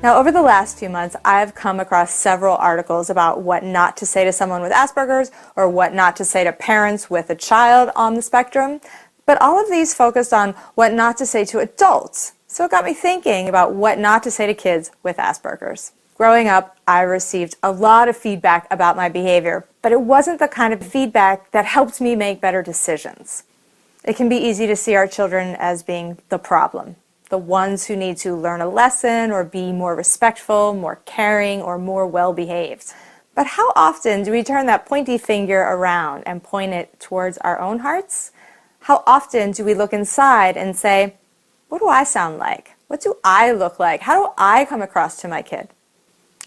Now, over the last few months, I've come across several articles about what not to say to someone with Asperger's or what not to say to parents with a child on the spectrum, but all of these focused on what not to say to adults. So it got me thinking about what not to say to kids with Asperger's. Growing up, I received a lot of feedback about my behavior, but it wasn't the kind of feedback that helped me make better decisions. It can be easy to see our children as being the problem, the ones who need to learn a lesson or be more respectful, more caring, or more well-behaved. But how often do we turn that pointy finger around and point it towards our own hearts? How often do we look inside and say, what do I sound like? What do I look like? How do I come across to my kid?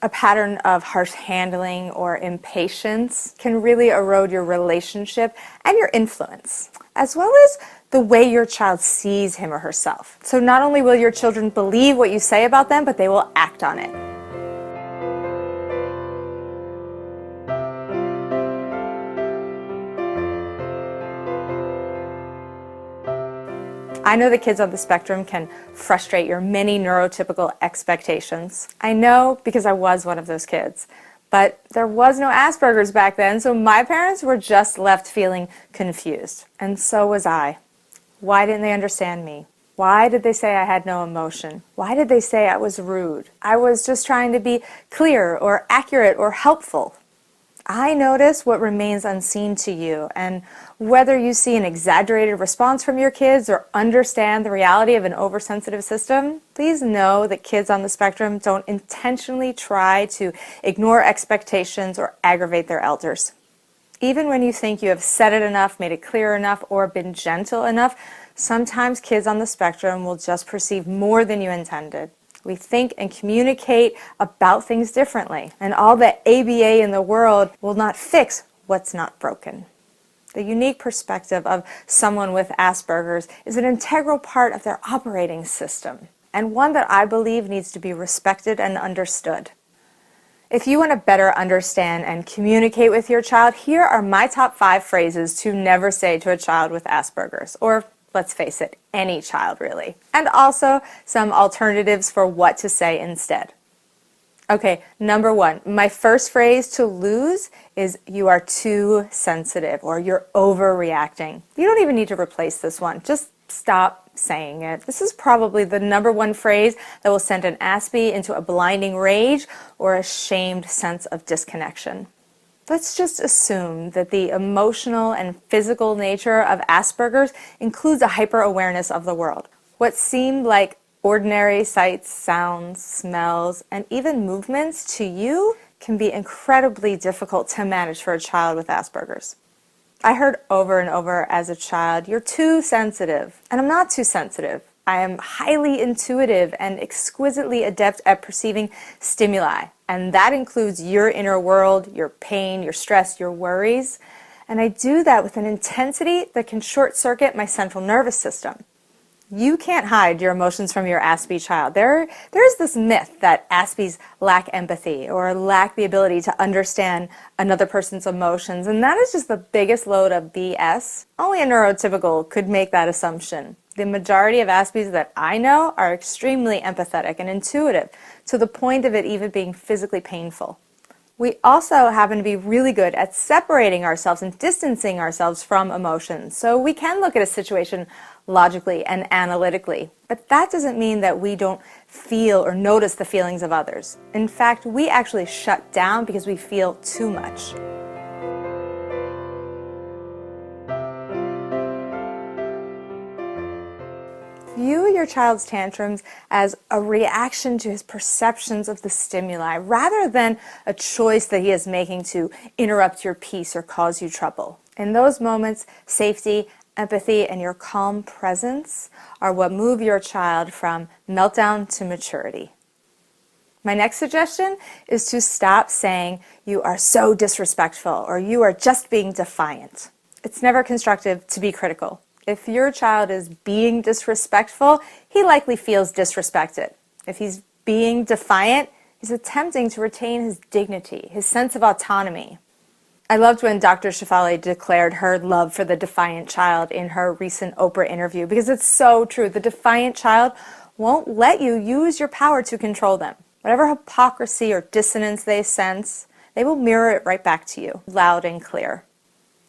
A pattern of harsh handling or impatience can really erode your relationship and your influence, as well as the way your child sees him or herself. So not only will your children believe what you say about them, but they will act on it. I know that kids on the spectrum can frustrate your many neurotypical expectations. I know because I was one of those kids. But there was no Asperger's back then, so my parents were just left feeling confused. And so was I. Why didn't they understand me? Why did they say I had no emotion? Why did they say I was rude? I was just trying to be clear or accurate or helpful. I notice what remains unseen to you, and whether you see an exaggerated response from your kids or understand the reality of an oversensitive system, please know that kids on the spectrum don't intentionally try to ignore expectations or aggravate their elders. Even when you think you have said it enough, made it clear enough, or been gentle enough, sometimes kids on the spectrum will just perceive more than you intended. We think and communicate about things differently, and all the ABA in the world will not fix what's not broken. The unique perspective of someone with Asperger's is an integral part of their operating system, and one that I believe needs to be respected and understood. If you want to better understand and communicate with your child, here are my top 5 phrases to never say to a child with Asperger's, or let's face it, any child really. And also some alternatives for what to say instead. Okay, number 1, my first phrase to lose is you are too sensitive or you're overreacting. You don't even need to replace this one. Just stop saying it. This is probably the number 1 phrase that will send an Aspie into a blinding rage or a shamed sense of disconnection. Let's just assume that the emotional and physical nature of Asperger's includes a hyper-awareness of the world. What seemed like ordinary sights, sounds, smells, and even movements to you can be incredibly difficult to manage for a child with Asperger's. I heard over and over as a child, "You're too sensitive." And I'm not too sensitive. I am highly intuitive and exquisitely adept at perceiving stimuli. And that includes your inner world, your pain, your stress, your worries. And I do that with an intensity that can short-circuit my central nervous system. You can't hide your emotions from your Aspie child. There's this myth that Aspies lack empathy or lack the ability to understand another person's emotions, and that is just the biggest load of BS. Only a neurotypical could make that assumption. The majority of Aspies that I know are extremely empathetic and intuitive, to the point of it even being physically painful. We also happen to be really good at separating ourselves and distancing ourselves from emotions. So we can look at a situation logically and analytically, but that doesn't mean that we don't feel or notice the feelings of others. In fact, we actually shut down because we feel too much. View your child's tantrums as a reaction to his perceptions of the stimuli, rather than a choice that he is making to interrupt your peace or cause you trouble. In those moments, safety, empathy, and your calm presence are what move your child from meltdown to maturity. My next suggestion is to stop saying, "You are so disrespectful," or "You are just being defiant." It's never constructive to be critical. If your child is being disrespectful, he likely feels disrespected. If he's being defiant, he's attempting to retain his dignity, his sense of autonomy. I loved when Dr. Shefali declared her love for the defiant child in her recent Oprah interview, because it's so true. The defiant child won't let you use your power to control them. Whatever hypocrisy or dissonance they sense, they will mirror it right back to you, loud and clear.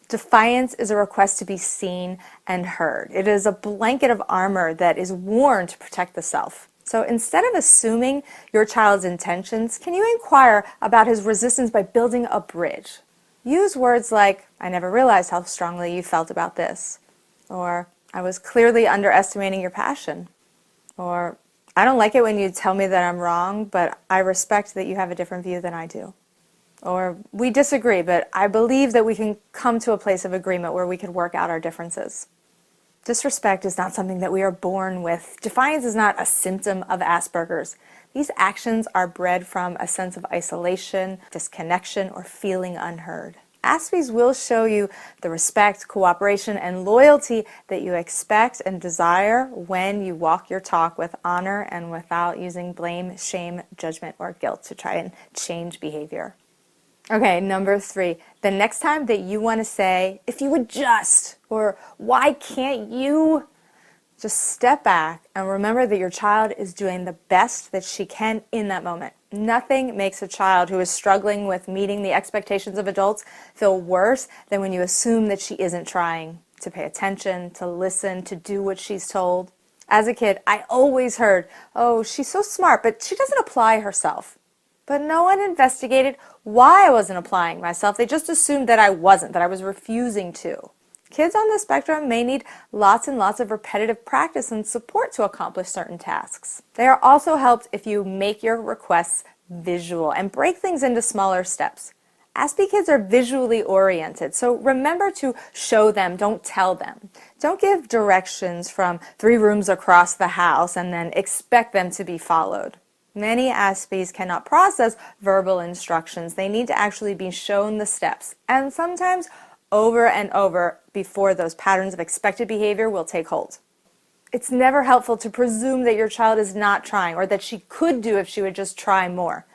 Defiance is a request to be seen and heard. It is a blanket of armor that is worn to protect the self. So instead of assuming your child's intentions, can you inquire about his resistance by building a bridge? Use words like, "I never realized how strongly you felt about this," or "I was clearly underestimating your passion," or "I don't like it when you tell me that I'm wrong, but I respect that you have a different view than I do." Or, "We disagree, but I believe that we can come to a place of agreement where we could work out our differences." Disrespect is not something that we are born with. Defiance is not a symptom of Asperger's. These actions are bred from a sense of isolation, disconnection, or feeling unheard. Aspies will show you the respect, cooperation, and loyalty that you expect and desire when you walk your talk with honor and without using blame, shame, judgment, or guilt to try and change behavior. Okay, number 3, the next time that you want to say, "If you would just," or "Why can't you?" just step back and remember that your child is doing the best that she can in that moment. Nothing makes a child who is struggling with meeting the expectations of adults feel worse than when you assume that she isn't trying to pay attention, to listen, to do what she's told. As a kid, I always heard, "Oh, she's so smart, but she doesn't apply herself." But no one investigated why I wasn't applying myself. They just assumed that I wasn't, that I was refusing to. Kids on the spectrum may need lots and lots of repetitive practice and support to accomplish certain tasks. They are also helped if you make your requests visual and break things into smaller steps. Aspie kids are visually oriented, so remember to show them, don't tell them. Don't give directions from 3 rooms across the house and then expect them to be followed. Many Aspies cannot process verbal instructions. They need to actually be shown the steps, and sometimes over and over before those patterns of expected behavior will take hold. It's never helpful to presume that your child is not trying or that she could do if she would just try more.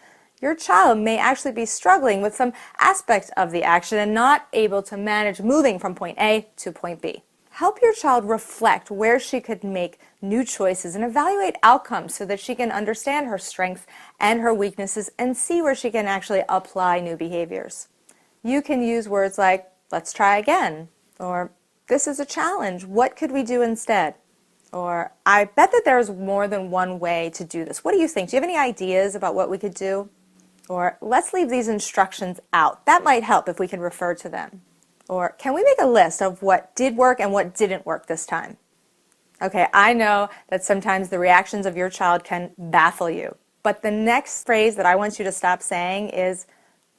Your child may actually be struggling with some aspect of the action and not able to manage moving from point A to point B. Help your child reflect where she could make new choices and evaluate outcomes so that she can understand her strengths and her weaknesses and see where she can actually apply new behaviors. You can use words like, "Let's try again," or "This is a challenge. What could we do instead?" Or, "I bet that there's more than one way to do this. What do you think? Do you have any ideas about what we could do?" Or, "Let's leave these instructions out. That might help if we can refer to them." Or, "Can we make a list of what did work and what didn't work this time?" Okay, I know that sometimes the reactions of your child can baffle you, but the next phrase that I want you to stop saying is,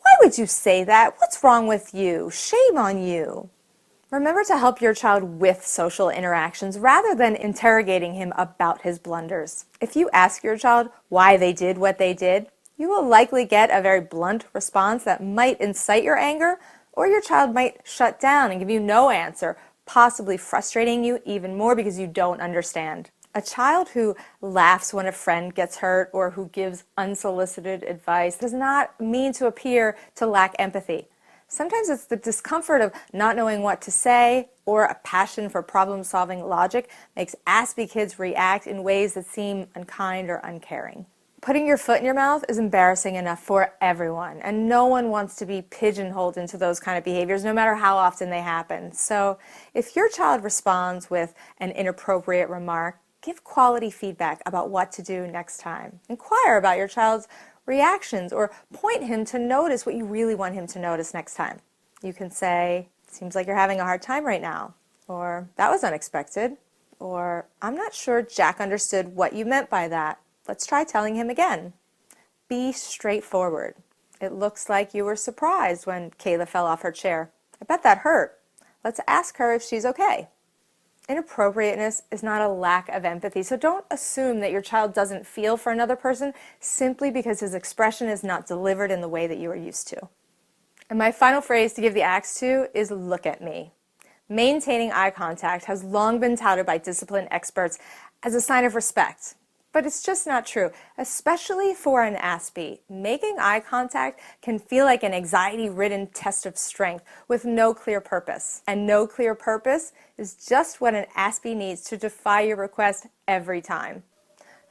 "Why would you say that? What's wrong with you? Shame on you." Remember to help your child with social interactions rather than interrogating him about his blunders. If you ask your child why they did what they did, you will likely get a very blunt response that might incite your anger, or your child might shut down and give you no answer, possibly frustrating you even more because you don't understand. A child who laughs when a friend gets hurt or who gives unsolicited advice does not mean to appear to lack empathy. Sometimes it's the discomfort of not knowing what to say or a passion for problem-solving logic makes Aspie kids react in ways that seem unkind or uncaring. Putting your foot in your mouth is embarrassing enough for everyone, and no one wants to be pigeonholed into those kind of behaviors, no matter how often they happen. So if your child responds with an inappropriate remark, give quality feedback about what to do next time. Inquire about your child's reactions or point him to notice what you really want him to notice next time. You can say, "Seems like you're having a hard time right now," or "That was unexpected," or "I'm not sure Jack understood what you meant by that. Let's try telling him again." Be straightforward. "It looks like you were surprised when Kayla fell off her chair. I bet that hurt. Let's ask her if she's okay." Inappropriateness is not a lack of empathy, so don't assume that your child doesn't feel for another person simply because his expression is not delivered in the way that you are used to. And my final phrase to give the axe to is "look at me." Maintaining eye contact has long been touted by discipline experts as a sign of respect. But it's just not true, especially for an Aspie. Making eye contact can feel like an anxiety-ridden test of strength with no clear purpose. And no clear purpose is just what an Aspie needs to defy your request every time.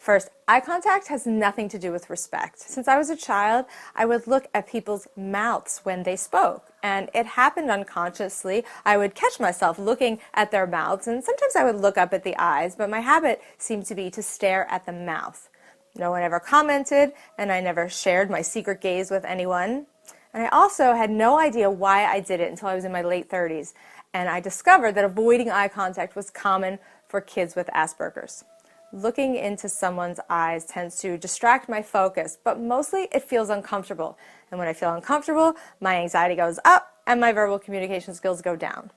First, eye contact has nothing to do with respect. Since I was a child, I would look at people's mouths when they spoke, and it happened unconsciously. I would catch myself looking at their mouths, and sometimes I would look up at the eyes, but my habit seemed to be to stare at the mouth. No one ever commented, and I never shared my secret gaze with anyone. And I also had no idea why I did it until I was in my late 30s, and I discovered that avoiding eye contact was common for kids with Asperger's. Looking into someone's eyes tends to distract my focus, but mostly it feels uncomfortable. And when I feel uncomfortable, my anxiety goes up and my verbal communication skills go down.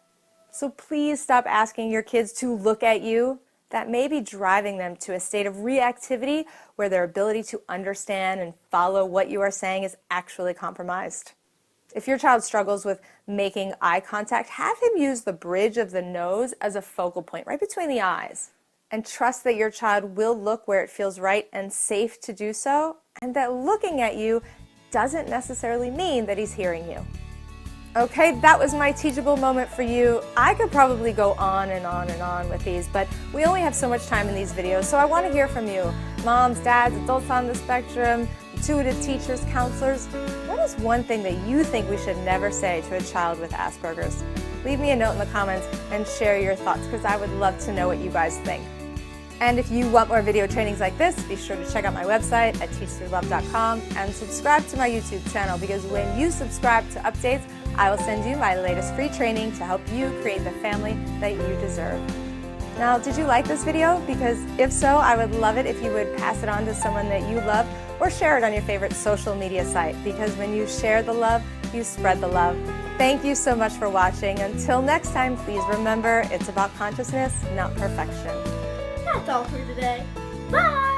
So please stop asking your kids to look at you. That may be driving them to a state of reactivity where their ability to understand and follow what you are saying is actually compromised. If your child struggles with making eye contact, have him use the bridge of the nose as a focal point right between the eyes. And trust that your child will look where it feels right and safe to do so, and that looking at you doesn't necessarily mean that he's hearing you. Okay, that was my teachable moment for you. I could probably go on and on and on with these, but we only have so much time in these videos, so I want to hear from you. Moms, dads, adults on the spectrum, intuitive teachers, counselors. What is one thing that you think we should never say to a child with Asperger's? Leave me a note in the comments and share your thoughts, because I would love to know what you guys think. And if you want more video trainings like this, be sure to check out my website at teachthroughlove.com and subscribe to my YouTube channel, because when you subscribe to updates, I will send you my latest free training to help you create the family that you deserve. Now, did you like this video? Because if so, I would love it if you would pass it on to someone that you love, or share it on your favorite social media site, because when you share the love, you spread the love. Thank you so much for watching. Until next time, please remember, it's about consciousness, not perfection. That's all for today. Bye!